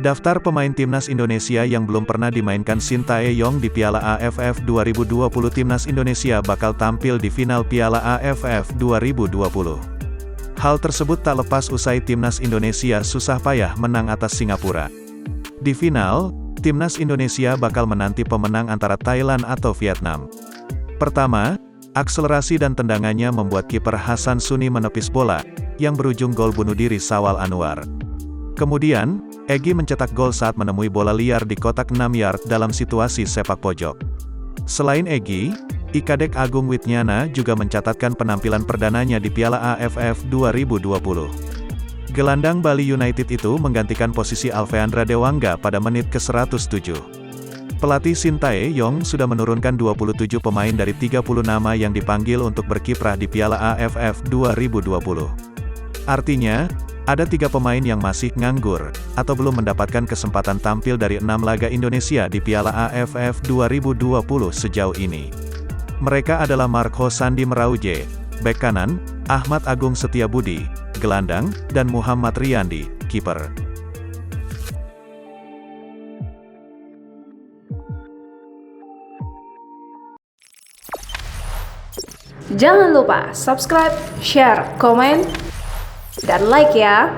Daftar pemain timnas Indonesia yang belum pernah dimainkan Sintayong di Piala AFF 2020. Timnas Indonesia bakal tampil di final Piala AFF 2020. Hal tersebut tak lepas usai timnas Indonesia susah payah menang atas Singapura. Di final, timnas Indonesia bakal menanti pemenang antara Thailand atau Vietnam. Pertama, akselerasi dan tendangannya membuat kiper Hasan Suni menepis bola, yang berujung gol bunuh diri Sawal Anwar. Kemudian, Egy mencetak gol saat menemui bola liar di kotak 6 yard dalam situasi sepak pojok. Selain Egy, Ikadek Agung Witnyana juga mencatatkan penampilan perdananya di Piala AFF 2020. Gelandang Bali United itu menggantikan posisi Alveandra Dewangga pada menit ke-107. Pelatih Sintayong sudah menurunkan 27 pemain dari 30 nama yang dipanggil untuk berkiprah di Piala AFF 2020. Artinya, ada 3 pemain yang masih nganggur, atau belum mendapatkan kesempatan tampil dari 6 laga Indonesia di Piala AFF 2020 sejauh ini. Mereka adalah Marco Sandi Merauje, bek kanan, Ahmad Agung Setiabudi, gelandang, dan Muhammad Riyandi, kiper. Jangan lupa subscribe, share, komen, dan like ya.